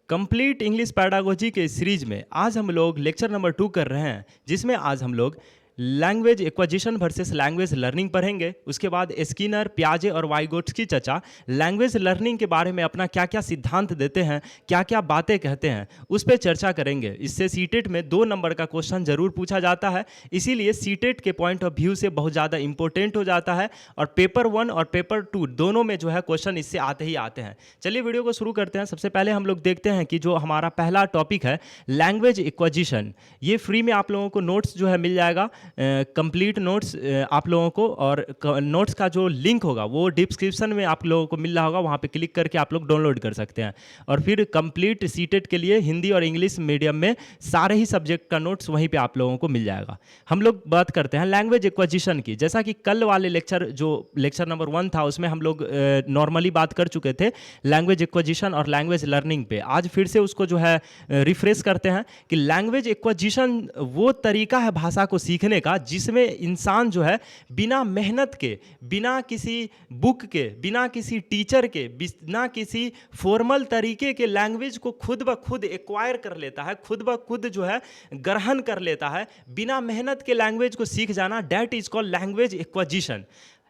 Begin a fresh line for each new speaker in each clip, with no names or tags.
Complete English pedagogy के series में आज हम लोग लेक्चर नंबर 2 कर रहे हैं, जिसमें आज हम लोग language acquisition versus language learning पढ़ेंगे। उसके बाद स्किनर, पियाजे और वाइगोट्स्की चचा लैंग्वेज लर्निंग के बारे में अपना क्या क्या सिद्धांत देते हैं, क्या क्या बातें कहते हैं, उस पर चर्चा करेंगे। इससे सीटेट में 2 नंबर का क्वेश्चन जरूर पूछा जाता है, इसीलिए सीटेट के पॉइंट ऑफ व्यू से बहुत ज़्यादा इंपॉर्टेंट हो जाता है। और पेपर 1 और पेपर 2 दोनों में जो है क्वेश्चन इससे आते ही आते हैं। चलिए वीडियो को शुरू करते हैं। सबसे पहले हम लोग देखते हैं कि जो हमारा पहला टॉपिक है लैंग्वेज एक्विजिशन, ये फ्री में आप लोगों को नोट्स जो है मिल जाएगा, कंप्लीट नोट्स आप लोगों को। और नोट्स का जो लिंक होगा वो डिस्क्रिप्शन में आप लोगों को मिल रहा होगा, वहाँ पे क्लिक करके आप लोग डाउनलोड कर सकते हैं। और फिर कंप्लीट सीटेट के लिए हिंदी और इंग्लिश मीडियम में सारे ही सब्जेक्ट का नोट्स वहीं पे आप लोगों को मिल जाएगा। हम लोग बात करते हैं लैंग्वेज एक्विजिशन की। जैसा कि कल वाले लेक्चर जो लेक्चर नंबर 1 था उसमें हम लोग नॉर्मली बात कर चुके थे लैंग्वेज एक्विजिशन और लैंग्वेज लर्निंग पे। आज फिर से उसको जो है रिफ्रेश करते हैं कि लैंग्वेज एक्विजिशन वो तरीका है भाषा को सीखने का जिसमें इंसान जो है बिना मेहनत के, बिना किसी बुक के, बिना किसी टीचर के, बिना किसी फॉर्मल तरीके के लैंग्वेज को खुद ब खुद एक्वायर कर लेता है, खुद ब खुद जो है ग्रहण कर लेता है। बिना मेहनत के लैंग्वेज को सीख जाना, that is called language acquisition.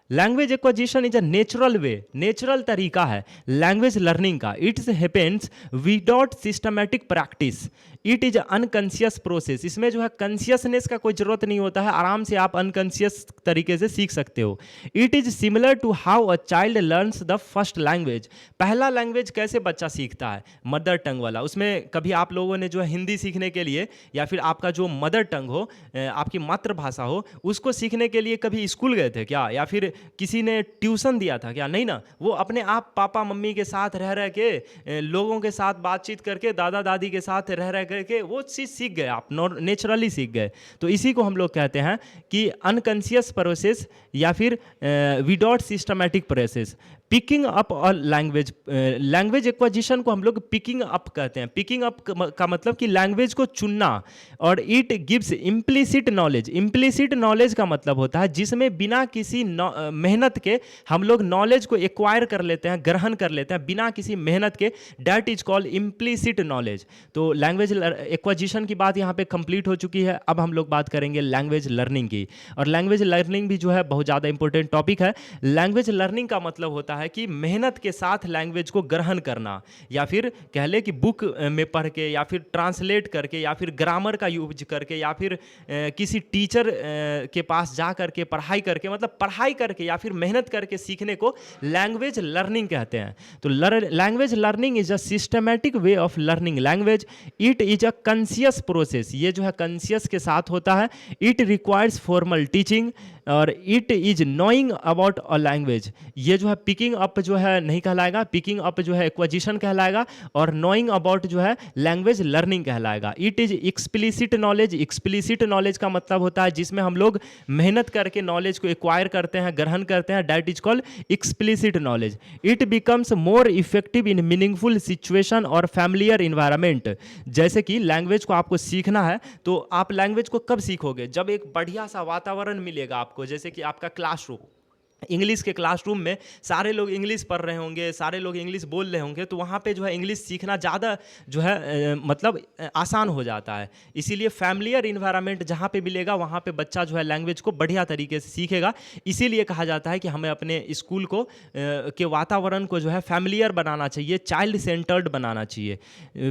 Language acquisition is a natural way, natural तरीका है लैंग्वेज लर्निंग का। It's happens without systematic practice, it is unconscious process. इसमें जो है कॉन्शियसनेस का कोई जरूरत नहीं होता है, आराम से आप अनकॉन्शियस तरीके से सीख सकते हो। It is similar to how a child learns the first language. पहला लैंग्वेज कैसे बच्चा सीखता है, मदर टंग वाला। उसमें कभी आप लोगों ने जो है हिंदी सीखने के लिए या फिर आपका जो मदर टंग हो, आपकी मातृभाषा हो, उसको सीखने के लिए कभी स्कूल गए थे क्या, या फिर किसी ने ट्यूशन दिया था क्या? नहीं ना, वो अपने आप पापा मम्मी के साथ रह रह के, लोगों के साथ बातचीत करके, दादा दादी के साथ रह रह करके वो चीज़ सीख गए, आप नेचुरली सीख गए। तो इसी को हम लोग कहते हैं कि अनकॉन्शियस प्रोसेस या फिर without systematic process. Picking up और लैंग्वेज, लैंग्वेज एक्विजिशन को हम लोग पिकिंग अप कहते हैं। पिकिंग अप का मतलब कि लैंग्वेज को चुनना। और it gives implicit knowledge. Implicit knowledge का मतलब होता है जिसमें बिना किसी मेहनत के हम लोग नॉलेज को एक्वायर कर लेते हैं, ग्रहण कर लेते हैं बिना किसी मेहनत के, that is called implicit knowledge. तो लैंग्वेज एक्विजिशन की बात यहाँ पे कंप्लीट हो चुकी है। अब हम लोग बात करेंगे लैंग्वेज लर्निंग की। और लैंग्वेज लर्निंग भी जो है बहुत ज़्यादा इंपॉर्टेंट टॉपिक है। लैंग्वेज लर्निंग का मतलब होता है कि मेहनत के साथ लैंग्वेज को ग्रहण करना, या फिर कह ले कि बुक में पढ़ के, या फिर ट्रांसलेट करके, या फिर ग्रामर का यूज करके, या फिर किसी टीचर के पास जा करके पढ़ाई करके, मतलब पढ़ाई करके या फिर मेहनत करके सीखने को लैंग्वेज लर्निंग कहते हैं। तो language learning is a systematic way of learning language. It is a conscious process, ये जो है कॉन्शियस के साथ होता है। इट रिक्वायर्स फॉर्मल टीचिंग और it is knowing about a language. ये जो है पिकिंग अप जो है नहीं कहलाएगा, पिकिंग अप जो है एक्विजिशन कहलाएगा, और नोइंग अबाउट जो है लैंग्वेज लर्निंग कहलाएगा। It is explicit knowledge. Explicit knowledge का मतलब होता है जिसमें हम लोग मेहनत करके नॉलेज को एक्वायर करते हैं, ग्रहण करते हैं, that is called explicit knowledge. It becomes more effective in meaningful situation और फैमिलियर इन्वायरमेंट। जैसे कि लैंग्वेज को आपको सीखना है तो आप लैंग्वेज को कब सीखोगे, जब एक बढ़िया सा वातावरण मिलेगा आपको। जैसे कि आपका क्लासरूम, इंग्लिश के क्लासरूम में सारे लोग इंग्लिश पढ़ रहे होंगे, सारे लोग इंग्लिश बोल रहे होंगे, तो वहाँ पे जो है इंग्लिश सीखना ज़्यादा जो है मतलब आसान हो जाता है। इसीलिए फैमिलियर इन्वायरमेंट जहाँ पे मिलेगा वहाँ पे बच्चा जो है लैंग्वेज को बढ़िया तरीके से सीखेगा। इसीलिए कहा जाता है कि हमें अपने स्कूल को के वातावरण को जो है फैमिलियर बनाना चाहिए, चाइल्ड सेंटर्ड बनाना चाहिए,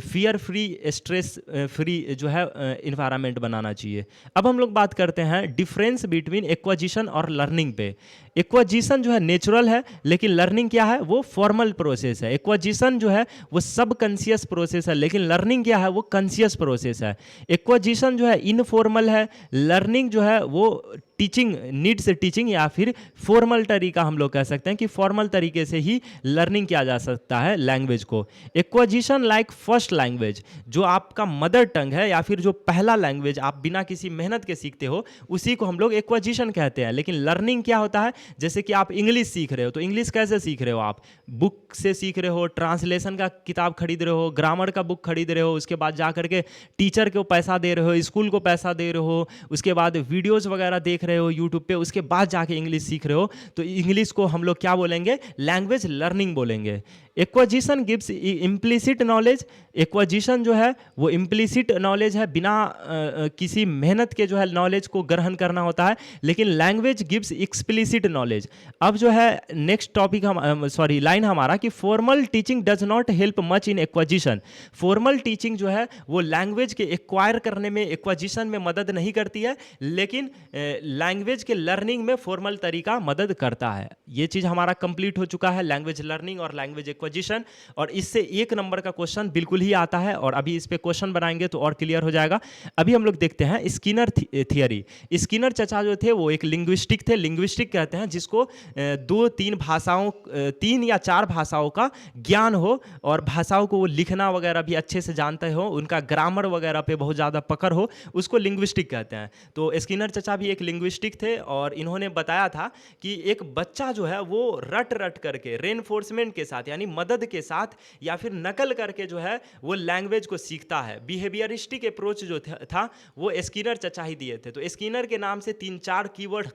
फियर फ्री, स्ट्रेस फ्री जो है इन्वायरमेंट बनाना चाहिए। अब हम लोग बात करते हैं डिफरेंस बिटवीन एक्विजिशन और लर्निंग पे। एक्विजिशन जो है नेचुरल है, लेकिन लर्निंग क्या है, वो फॉर्मल प्रोसेस है। एक्विजिशन जो है वो सब कॉन्शियस प्रोसेस है, लेकिन लर्निंग क्या है, वो कॉन्शियस प्रोसेस है। एक्विजिशन जो है इनफॉर्मल है, लर्निंग जो है वो टीचिंग, नीड्स टीचिंग, या फिर फॉर्मल तरीका हम लोग कह सकते हैं कि फॉर्मल तरीके से ही लर्निंग किया जा सकता है लैंग्वेज को। एक्विजिशन लाइक फर्स्ट लैंग्वेज, जो आपका मदर टंग है या फिर जो पहला लैंग्वेज आप बिना किसी मेहनत के सीखते हो, उसी को हम लोग एक्विजिशन कहते हैं। लेकिन लर्निंग क्या होता है, जैसे कि आप इंग्लिश सीख रहे हो, तो इंग्लिश कैसे सीख रहे हो, आप बुक से सीख रहे हो, ट्रांसलेशन का किताब खरीद रहे हो, ग्रामर का बुक खरीद रहे हो, उसके बाद जा करके टीचर को पैसा दे रहे हो, स्कूल को पैसा दे रहे हो, उसके बाद वीडियोज़ वगैरह देख रहे हो यूट्यूब पे, उसके बाद जाके इंग्लिश सीख रहे हो। तो इंग्लिश को हम लोग क्या बोलेंगे, लैंग्वेज लर्निंग बोलेंगे। Acquisition gives implicit knowledge. Acquisition जो है वो इम्प्लिसिट नॉलेज है, बिना किसी मेहनत के जो है नॉलेज को ग्रहण करना होता है, लेकिन लैंग्वेज गिव्स एक्सप्लिसिट नॉलेज। अब जो है नेक्स्ट टॉपिक हम लाइन हमारा कि formal teaching does not help much in acquisition. Formal teaching जो है वो लैंग्वेज के एक्वायर करने में, एक्वाजिशन में मदद नहीं करती है, लेकिन लैंग्वेज के लर्निंग में फॉर्मल तरीका मदद करता है। ये चीज़ हमारा कंप्लीट हो चुका है, लैंग्वेज लर्निंग और लैंग्वेज एक्वाजिशन, और इससे 1 नंबर का क्वेश्चन बिल्कुल ही आता है, और अभी इस पे क्वेश्चन बनाएंगे तो और क्लियर हो जाएगा। अभी हम लोग देखते हैं स्किनर थियरी। स्किनर चचा जो थे वो एक लिंग्विस्टिक थे। लिंग्विस्टिक कहते हैं जिसको 2-3 भाषाओं, 3 या 4 भाषाओं का ज्ञान हो, और भाषाओं को वो लिखना वगैरह भी अच्छे से जानते हो, उनका ग्रामर वगैरह पे बहुत ज़्यादा पकड़ हो, उसको लिंग्विस्टिक कहते हैं। तो स्किनर चचा भी एक लिंग्विस्टिक थे, और इन्होंने बताया था कि एक बच्चा जो है वो रट रट करके रेनफोर्समेंट के साथ, यानी मदद के साथ या फिर नकल करके जो है वो लैंग्वेज को सीखता है। बिहेवियरिस्टिक अप्रोच जो था वो स्किनर चचा ही दिए थे। तो स्किनर के नाम से 3-4 कीवर्ड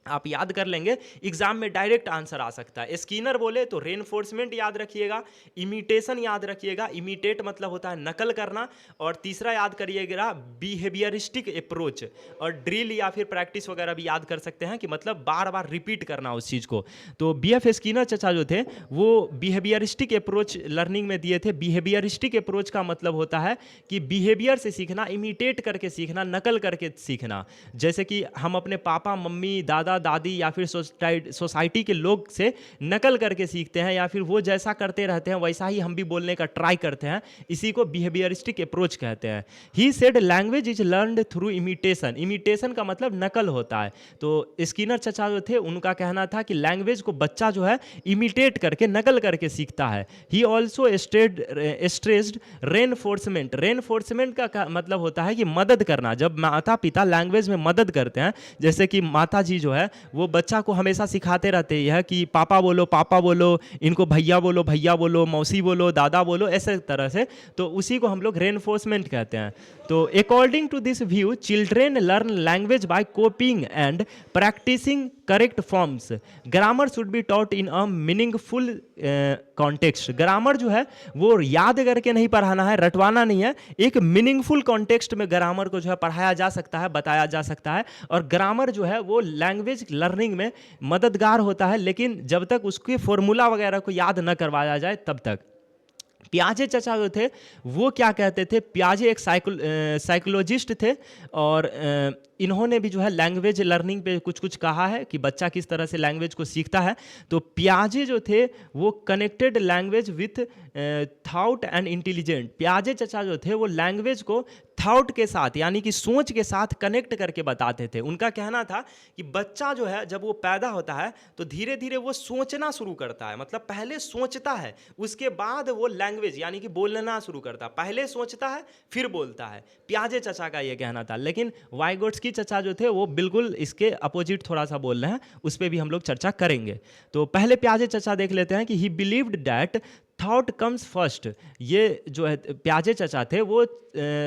आप याद कर लेंगे, एग्जाम में डायरेक्ट आंसर आ सकता है। स्किनर बोले तो रेनफोर्समेंट याद रखिएगा, इमिटेशन याद रखिएगा, इमिटेट मतलब होता है नकल करना, और तीसरा याद करिएगा बिहेवियरिस्टिक अप्रोच, और ड्रिल या फिर प्रैक्टिस वगैरह भी याद कर सकते हैं कि मतलब बार बार रिपीट करना उस चीज़ को। तो BF स्किनर चचा जो थे वो बिहेवियरिस्टिक अप्रोच लर्निंग में दिए थे। बिहेवियरिस्टिक अप्रोच का मतलब होता है कि बिहेवियर से सीखना, इमिटेट करके सीखना, नकल करके सीखना। जैसे कि हम अपने पापा मम्मी दादा दादी या फिर सोसाइटी के लोग से नकल करके सीखते हैं, या फिर वो जैसा करते रहते हैं वैसा ही हम भी बोलने का ट्राई करते हैं, इसी को बिहेवियरिस्टिक अप्रोच कहते हैं। He said language is learned through imitation. Imitation का मतलब नकल होता है। तो स्किनर चचा जो थे उनका कहना था कि लैंग्वेज को बच्चा जो है इमिटेट करके, नकल करके सीखता है। He also stressed reinforcement. Reinforcement का मतलब होता है कि मदद करना। जब माता पिता लैंग्वेज में मदद करते हैं, जैसे कि माता जी जो है वो बच्चा को हमेशा सिखाते रहते हैं कि पापा बोलो, इनको भैया बोलो, मौसी बोलो, दादा बोलो, ऐसे तरह से, तो उसी को हम लोग रेनफोर्समेंट कहते हैं। तो according to this view children learn language by copying and practising correct forms. Grammar should be taught in a meaningful context. Grammar जो है वो याद करके नहीं पढ़ाना है, रटवाना नहीं है, एक मीनिंगफुल कॉन्टेक्स्ट में ग्रामर को जो है पढ़ाया जा सकता है, बताया जा सकता है। और ग्रामर जो है वो लैंग्वेज लर्निंग में मददगार होता है, लेकिन जब तक उसके फॉर्मूला वगैरह को याद न करवाया जाए तब तक। पियाजे चचा जो थे वो क्या कहते थे, पियाजे एक साइकोलॉजिस्ट थे, और इन्होंने भी जो है लैंग्वेज लर्निंग पे कुछ कुछ कहा है कि बच्चा किस तरह से लैंग्वेज को सीखता है। तो पियाजे जो थे वो connected language with thought and intelligent. पियाजे चचा जो थे वो लैंग्वेज को थॉट के साथ, यानी कि सोच के साथ कनेक्ट करके बताते थे। उनका कहना था कि बच्चा जो है जब वो पैदा होता है तो धीरे धीरे वो सोचना शुरू करता है, मतलब पहले सोचता है उसके बाद वो लैंग्वेज यानी कि बोलना शुरू करता है। पहले सोचता है फिर बोलता है, पियाजे चचा का ये कहना था। लेकिन वाइगोट्स्की चचा जो थे वो बिल्कुल इसके अपोजिट थोड़ा सा बोल रहे हैं, उस पर भी हम लोग चर्चा करेंगे। तो पहले पियाजे चचा देख लेते हैं कि ही believed that thought comes first. ये जो है पियाजे चचा थे वो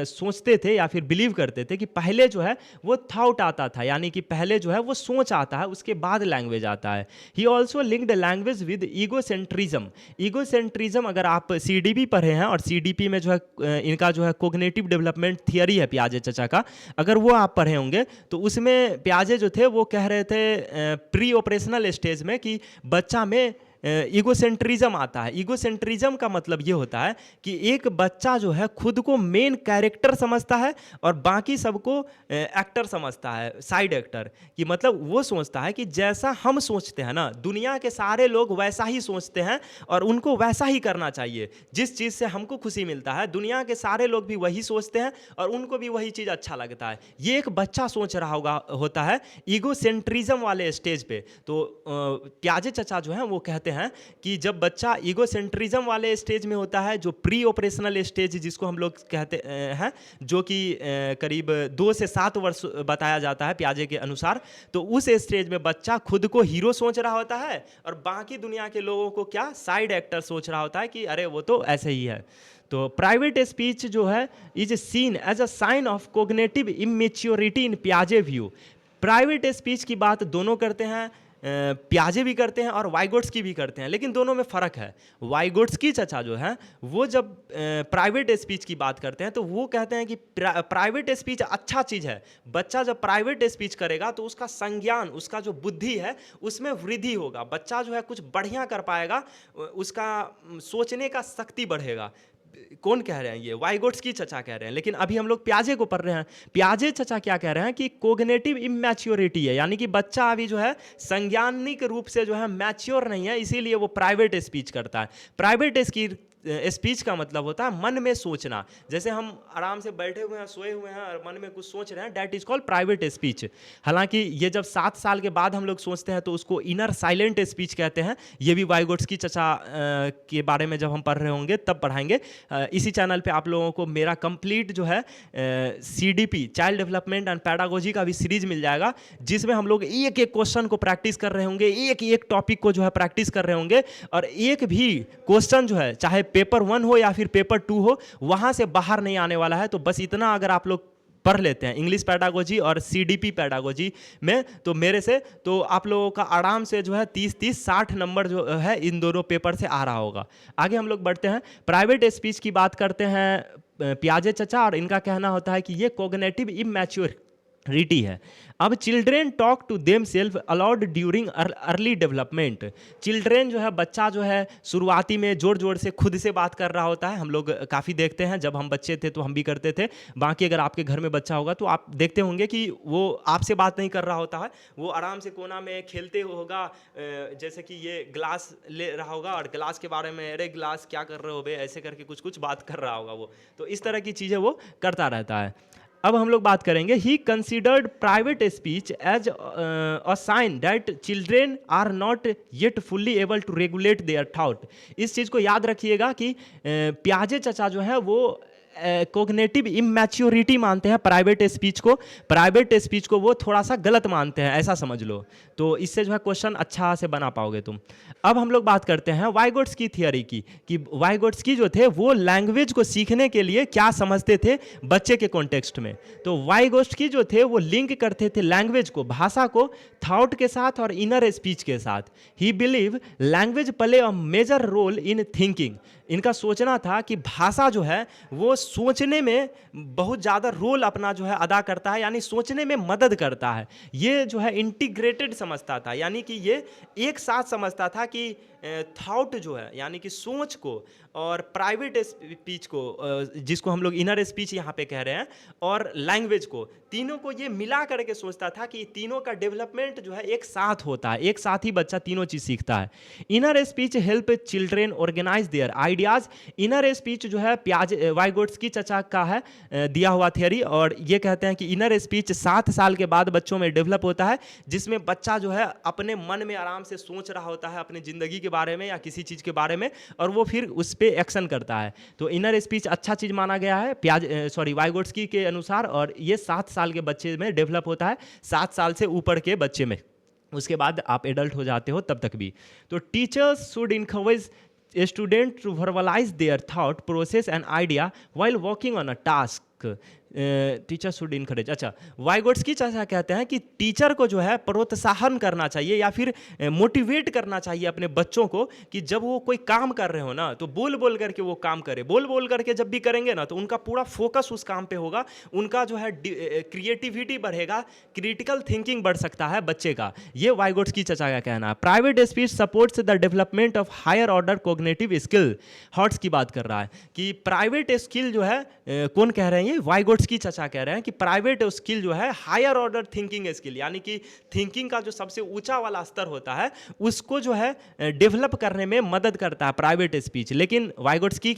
सोचते थे या फिर बिलीव करते थे कि पहले जो है वो थॉट आता था, यानी कि पहले जो है वो सोच आता है, उसके बाद लैंग्वेज आता है। He also linked language with egocentrism. Egocentrism अगर आप CDP पढ़े हैं, और CDP में जो है इनका जो है कोग्निटिव डेवलपमेंट थियरी है पियाजे चचा का, अगर वो आप पढ़े होंगे तो उसमें पियाजे जो थे वो कह रहे थे प्री ऑपरेशनल स्टेज में कि बच्चा में ईगोसेंट्रिज्म आता है। ईगोसेंट्रिज्म का मतलब ये होता है कि एक बच्चा जो है खुद को मेन कैरेक्टर समझता है और बाकी सबको एक्टर समझता है, साइड एक्टर। कि मतलब वो सोचता है कि जैसा हम सोचते हैं ना, दुनिया के सारे लोग वैसा ही सोचते हैं और उनको वैसा ही करना चाहिए। जिस चीज़ से हमको खुशी मिलता है दुनिया के सारे लोग भी वही सोचते हैं और उनको भी वही चीज़ अच्छा लगता है। ये एक बच्चा सोच रहा होता है ईगोसेंट्रिज्म वाले स्टेज पे। तो पियाजे चचा जो है वो कहते हैं कि जब बच्चा ईगोसेंट्रिज्म वाले स्टेज में होता है, जो प्री ऑपरेशनल स्टेज जिसको हम लोग कहते हैं, जो कि करीब 2 से 7 वर्ष बताया जाता है पियाजे के अनुसार, तो उस स्टेज में बच्चा खुद को हीरो सोच रहा होता है और बाकी दुनिया के लोगों को क्या साइड एक्टर सोच रहा होता है कि अरे वो तो ऐसे ही है। तो प्राइवेट स्पीच जो है is seen as a sign of cognitive immaturity in पियाजे व्यू। प्राइवेट स्पीच की बात दोनों करते हैं, प्याजे भी करते हैं और वाइगोट्स्की भी करते हैं, लेकिन दोनों में फ़र्क है। वाइगोट्स्की चचा जो है वो जब प्राइवेट स्पीच की बात करते हैं तो वो कहते हैं कि प्राइवेट स्पीच अच्छा चीज़ है। बच्चा जब प्राइवेट स्पीच करेगा तो उसका संज्ञान, उसका जो बुद्धि है उसमें वृद्धि होगा, बच्चा जो है कुछ बढ़िया कर पाएगा, उसका सोचने का शक्ति बढ़ेगा। कौन कह रहे हैं? ये वाइगोट्स्की चचा कह रहे हैं। लेकिन अभी हम लोग प्याजे को पढ़ रहे हैं। प्याजे चचा क्या कह रहे हैं कि कोग्निटिव इमैच्योरिटी है, यानी कि बच्चा अभी जो है संज्ञानिक रूप से जो है मैच्योर नहीं है, इसीलिए वो प्राइवेट स्पीच करता है। प्राइवेट स्पीच का मतलब होता है मन में सोचना। जैसे हम आराम से बैठे हुए हैं, सोए हुए हैं और मन में कुछ सोच रहे हैं, that is called private speech. हालांकि ये जब 7 साल के बाद हम लोग सोचते हैं तो उसको इनर साइलेंट स्पीच कहते हैं। ये भी वाइगोट्स्की चचा के बारे में जब हम पढ़ रहे होंगे तब पढ़ाएंगे। इसी चैनल पे आप लोगों को मेरा कंप्लीट जो है CDP child development and pedagogy का भी सीरीज मिल जाएगा, जिसमें हम लोग एक एक क्वेश्चन को प्रैक्टिस कर रहे होंगे, एक एक टॉपिक को जो है प्रैक्टिस कर रहे होंगे, और एक भी क्वेश्चन जो है चाहे पेपर 1 हो या फिर पेपर 2 हो, वहां से बाहर नहीं आने वाला है। तो बस इतना अगर आप लोग पढ़ लेते हैं इंग्लिश पैडागोजी और CDP पैडागोजी में, तो मेरे से तो आप लोगों का आराम से जो है 30-60 नंबर जो है इन दोनों पेपर से आ रहा होगा। आगे हम लोग बढ़ते हैं, प्राइवेट स्पीच की बात करते हैं प्याजे चचा, और इनका कहना होता है कि ये कोग्निटिव इमैच्योरिटी है। अब children talk to themselves aloud during early development. Children जो है, बच्चा जो है शुरुआती में जोर जोर से खुद से बात कर रहा होता है। हम लोग काफ़ी देखते हैं, जब हम बच्चे थे तो हम भी करते थे। बाकी अगर आपके घर में बच्चा होगा तो आप देखते होंगे कि वो आपसे बात नहीं कर रहा होता है, वो आराम से कोना में खेलते होगा। जैसे कि ये ग्लास ले रहा होगा और ग्लास के बारे में, अरे ग्लास क्या कर रहे हो बे, ऐसे करके कुछ कुछ बात कर रहा होगा वो। तो इस तरह की चीज़ें वो करता रहता है। अब हम लोग बात करेंगे, he considered private speech as a sign that children are not yet fully able to regulate their thought. इस चीज़ को याद रखिएगा कि प्याजे चचा जो है वो कोग्निटिव इमैच्योरिटी मानते हैं प्राइवेट स्पीच को। प्राइवेट स्पीच को वो थोड़ा सा गलत मानते हैं, ऐसा समझ लो। तो इससे जो है क्वेश्चन अच्छा से बना पाओगे तुम। अब हम लोग बात करते हैं वाइगोट्स्की थियरी की, कि वाइगोट्स्की जो थे वो लैंग्वेज को सीखने के लिए क्या समझते थे बच्चे के कॉन्टेक्स्ट में। तो वाइगोट्स्की जो थे वो लिंक करते थे लैंग्वेज को, भाषा को, थॉट के साथ और इनर स्पीच के साथ। He believe language play a major role in thinking. इनका सोचना था कि भाषा जो है वो सोचने में बहुत ज़्यादा रोल अपना जो है अदा करता है, यानी सोचने में मदद करता है। ये जो है इंटीग्रेटेड समझता था, यानी कि ये एक साथ समझता था कि थॉट जो है यानी कि सोच को, और प्राइवेट स्पीच को, जिसको हम लोग इनर स्पीच यहाँ पे कह रहे हैं, और लैंग्वेज को, तीनों को ये मिला करके सोचता था कि तीनों का डेवलपमेंट जो है एक साथ होता है, एक साथ ही बच्चा तीनों चीज़ सीखता है। Inner speech help children organise their ideas. Inner speech जो है वाइगोट्स्की चचा का है दिया हुआ थियरी, और ये कहते हैं कि इनर स्पीच 7 साल के बाद बच्चों में डेवलप होता है, जिसमें बच्चा जो है अपने मन में आराम से सोच रहा होता है अपनी ज़िंदगी के बारे में या किसी चीज़ के बारे में, और वो फिर उस पे एक्शन करता है। तो इनर स्पीच अच्छा चीज़ माना गया है वाइगोट्स्की के अनुसार, और ये 7 साल के बच्चे में डेवलप होता है, 7 साल से ऊपर के बच्चे में। उसके बाद आप एडल्ट हो जाते हो तब तक भी। तो teachers should encourage student to verbalise their thought process and idea while working on a task. Teacher should encourage. अच्छा, वाइगोट्स्की चाचा कहते हैं कि टीचर को जो है प्रोत्साहन करना चाहिए या फिर मोटिवेट करना चाहिए अपने बच्चों को, कि जब वो कोई काम कर रहे हो ना तो बोल बोल करके वो काम करे। बोल बोल करके जब भी करेंगे ना तो उनका पूरा फोकस उस काम पे होगा, उनका जो है क्रिएटिविटी बढ़ेगा, क्रिटिकल थिंकिंग बढ़ सकता है बच्चे का। ये वाइगोट्स्की चाचा का कहना है। Private speech supports the development of higher order cognitive skill. HOTS की बात कर रहा है कि प्राइवेट स्किल जो है, कौन कह रहे हैं? ये वाइगोट्स्की चाचा कह रहे हैं कि प्राइवेट स्किल जो है हायर ऑर्डर थिंकिंग स्किल, यानी कि थिंकिंग का जो सबसे ऊंचा वाला स्तर होता है उसको जो है डेवलप करने में मदद करता है प्राइवेट स्पीच। लेकिन वाइगोट्स्की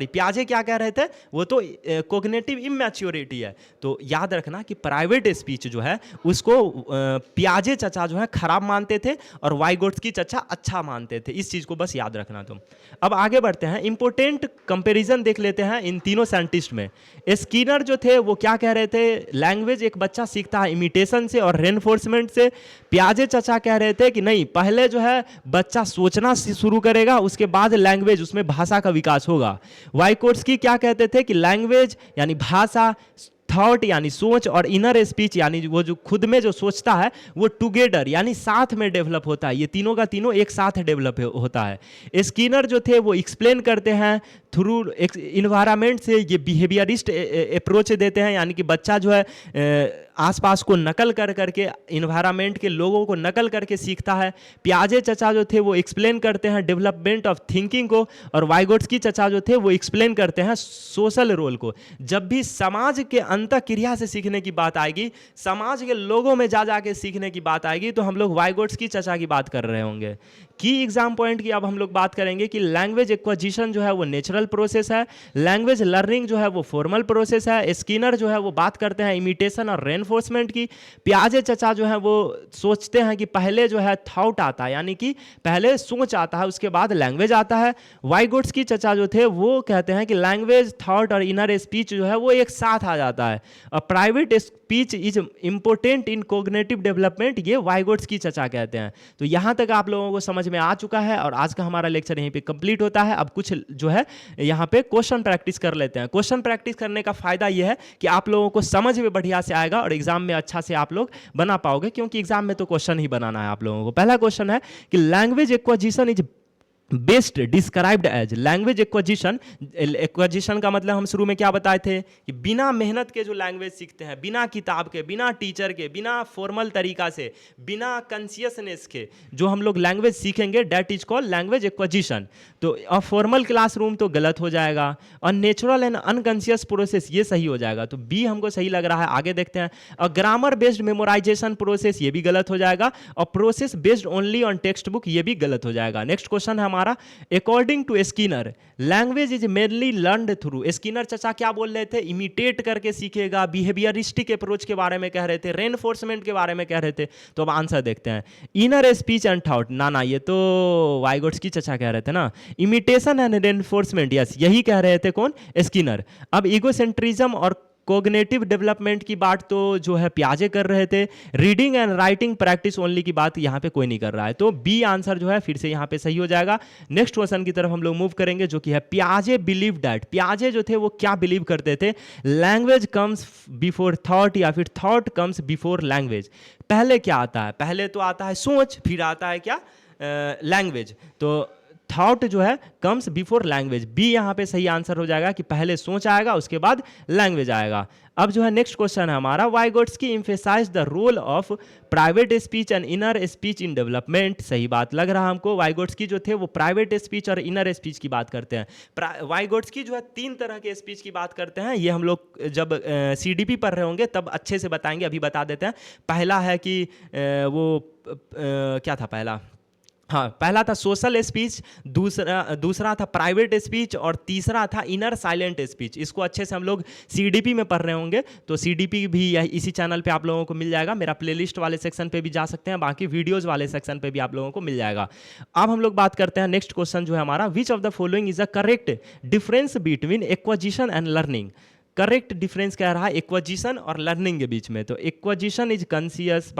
प्याजे क्या कह रहे थे? वो तो कोग्निटिव इमैच्योरिटी है। तो याद रखना कि प्राइवेट स्पीच जो है उसको प्याजे चाचा जो है खराब मानते थे और वाइगोट्स्की चाचा अच्छा मानते थे। इस चीज़ को बस याद रखना तुम। अब आगे बढ़ते हैं, इंपॉर्टेंट कंपैरिजन देख लेते हैं इन तीनों साइंटिस्ट में। स्किनर जो थे वो क्या कह रहे थे? लैंग्वेज एक बच्चा सीखता है इमिटेशन से और रेनफोर्समेंट से। प्याजे चाचा कह रहे थे कि नहीं, पहले जो है बच्चा सोचना शुरू करेगा, उसके बाद लैंग्वेज, उसमें भाषा का विकास होगा। वाइगोट्स्की क्या कहते थे कि लैंग्वेज यानी भाषा थॉट यानी सोच और इनर स्पीच यानी वो जो खुद में जो सोचता है वो टुगेदर यानी साथ में डेवलप होता है। ये तीनों का तीनों एक साथ डेवलप होता है। स्किनर जो थे वो एक्सप्लेन करते हैं थ्रू इन्वायरमेंट से, ये बिहेवियरिस्ट अप्रोच देते हैं, यानी कि बच्चा जो है आसपास को नकल कर करके, इन्वायरमेंट के लोगों को नकल करके सीखता है। पियाजे चचा जो थे वो एक्सप्लेन करते हैं डेवलपमेंट ऑफ थिंकिंग को, और वाइगोट्स्की चचा जो थे वो एक्सप्लेन करते हैं सोशल रोल को। जब भी समाज के अंतःक्रिया से सीखने की बात आएगी, समाज के लोगों में जा के सीखने की बात आएगी, तो हम लोग वाइगोट्स्की चचा की बात कर रहे होंगे। की एग्जाम पॉइंट की अब हम लोग बात करेंगे कि लैंग्वेज एक्विजिशन जो है वो नेचुरल प्रोसेस है, लैंग्वेज लर्निंग जो है वो फॉर्मल प्रोसेस है। स्किनर जो है वो बात करते हैं इमिटेशन और रेनफोर्समेंट की। पियाजे चचा जो है वो सोचते हैं कि पहले जो है थॉट आता है, यानी कि पहले सोच आता है उसके बाद लैंग्वेज आता है। वाइगोट्स्की चचा जो थे वो कहते हैं कि लैंग्वेज, थॉट और इनर स्पीच जो है वो एक साथ आ जाता है। और private speech is important in cognitive development, ये वाइगोट्स्की चचा कहते हैं। तो यहाँ तक आप लोगों को समझ में आ चुका है और आज का हमारा लेक्चर यहीं पे कंप्लीट होता है। अब कुछ जो है यहाँ पे क्वेश्चन प्रैक्टिस कर लेते हैं। क्वेश्चन प्रैक्टिस करने का फायदा ये है कि आप लोगों को समझ में बढ़िया से आएगा और एग्जाम में अच्छा से आप लोग बना पाओगे, क्योंकि एग्जाम में तो क्वेश्चन ही बनाना है आप लोगों को। पहला क्वेश्चन है कि language acquisition is best described as. Language acquisition, acquisition का मतलब हम शुरू में क्या बताए थे कि बिना मेहनत के जो लैंग्वेज सीखते हैं, बिना किताब के, बिना टीचर के, बिना फॉर्मल तरीका से, बिना कॉन्शियसनेस के जो हम लोग लैंग्वेज सीखेंगे, that is called language acquisition. तो फॉर्मल क्लासरूम तो गलत हो जाएगा, और नेचुरल एंड अनकॉन्शियस प्रोसेस ये सही हो जाएगा। तो बी हमको सही लग रहा है, आगे देखते हैं। और ग्रामर बेस्ड मेमोराइजेशन प्रोसेस ये भी गलत हो जाएगा, और process based only on textbook ये भी गलत हो जाएगा। नेक्स्ट क्वेश्चन है हमारा, according to Skinner language is mainly learned through. Skinner चचा क्या बोल रहे थे, इमिटेट करके सीखेगा, बिहेवियरिस्टिक अप्रोच के बारे में कह रहे थे, रेनफोर्समेंट के बारे में कह रहे थे। तो अब आंसर देखते हैं। इनर स्पीच एंड थॉट, ना ये तो वाइगोट्स्की चचा कह रहे थे ना। इमिटेशन एंड रेनफोर्समेंट, यस यही कह रहे थे कौन, स्किनर। अब इगोसेंट्रिज्म और कोग्निटिव डेवलपमेंट की बात तो जो है पियाजे कर रहे थे। Reading and writing practice only की बात यहाँ पे कोई नहीं कर रहा है। तो बी आंसर जो है फिर से यहाँ पे सही हो जाएगा। नेक्स्ट क्वेश्चन की तरफ हम लोग मूव करेंगे, जो कि है पियाजे बिलीव दैट। पियाजे जो थे वो क्या बिलीव करते थे, लैंग्वेज कम्स बिफोर थॉट या फिर थॉट कम्स बिफोर लैंग्वेज। पहले क्या आता है, पहले तो आता है सोच, फिर आता है क्या, लैंग्वेज। तो थॉट जो है कम्स बिफोर लैंग्वेज, बी यहाँ पे सही आंसर हो जाएगा कि पहले सोच आएगा उसके बाद लैंग्वेज आएगा। अब जो है नेक्स्ट क्वेश्चन है हमारा, Vygotsky emphasize the role of private speech and inner speech in development. सही बात लग रहा हमको, वाइगोट्स्की जो थे वो प्राइवेट स्पीच और इनर स्पीच की बात करते हैं। वाइगोट्स्की जो है 3 तरह के स्पीच की बात करते हैं, ये हम लोग जब CDP पढ़ रहे होंगे तब अच्छे से बताएंगे, अभी बता देते हैं। पहला है कि क्या था पहला, हाँ पहला था सोशल स्पीच, दूसरा था प्राइवेट स्पीच, और तीसरा था इनर साइलेंट स्पीच। इसको अच्छे से हम लोग CDP में पढ़ रहे होंगे, तो CDP भी इसी चैनल पे आप लोगों को मिल जाएगा। मेरा प्लेलिस्ट वाले सेक्शन पे भी जा सकते हैं, बाकी वीडियोस वाले सेक्शन पे भी आप लोगों को मिल जाएगा। अब हम लोग बात करते हैं, नेक्स्ट क्वेश्चन जो है हमारा, which of the following is a correct difference between acquisition and learning. Correct difference कह रहा है एक्विजिशन और लर्निंग के बीच में। तो acquisition is conscious,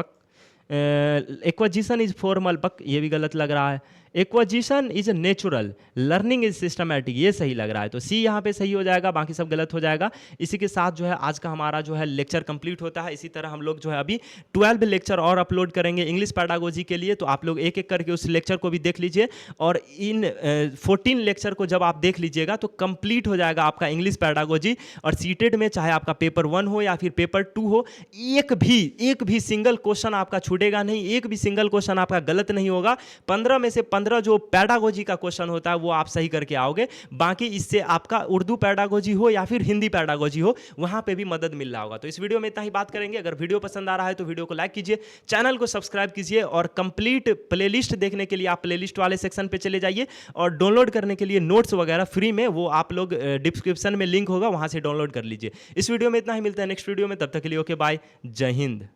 acquisition is formal, ये भी गलत लग रहा है। Acquisition is natural, learning is systematic, ये सही लग रहा है। तो सी यहाँ पे सही हो जाएगा, बाकी सब गलत हो जाएगा। इसी के साथ जो है आज का हमारा जो है लेक्चर कंप्लीट होता है। इसी तरह हम लोग जो है अभी 12 लेक्चर और अपलोड करेंगे इंग्लिश पैडागोजी के लिए, तो आप लोग एक एक करके उस लेक्चर को भी देख लीजिए। और इन 14 लेक्चर को जब आप देख लीजिएगा तो कंप्लीट हो जाएगा आपका इंग्लिश पैडागोजी। और सीटेड में चाहे आपका पेपर 1 हो या फिर पेपर 2 हो, एक भी सिंगल क्वेश्चन आपका छूटेगा नहीं, एक भी सिंगल क्वेश्चन आपका गलत नहीं होगा। 15 में से 15 जो पैडागोजी का क्वेश्चन होता है वो आप सही करके आओगे। बाकी इससे आपका उर्दू पैडागोजी हो या फिर हिंदी पैडागोजी हो, वहां पे भी मदद मिल रहा होगा। तो इस वीडियो में इतना ही बात करेंगे। अगर वीडियो पसंद आ रहा है तो वीडियो को लाइक कीजिए, चैनल को सब्सक्राइब कीजिए, और कंप्लीट प्लेलिस्ट देखने के लिए आप प्लेलिस्ट वाले सेक्शन पे चले जाइए, और डाउनलोड करने के लिए नोट्स वगैरह फ्री में वो आप लोग डिस्क्रिप्शन में लिंक होगा, वहां से डाउनलोड कर लीजिए। इस वीडियो में इतना ही, मिलता है नेक्स्ट वीडियो में, तब तक के लिए ओके बाय, जय हिंद।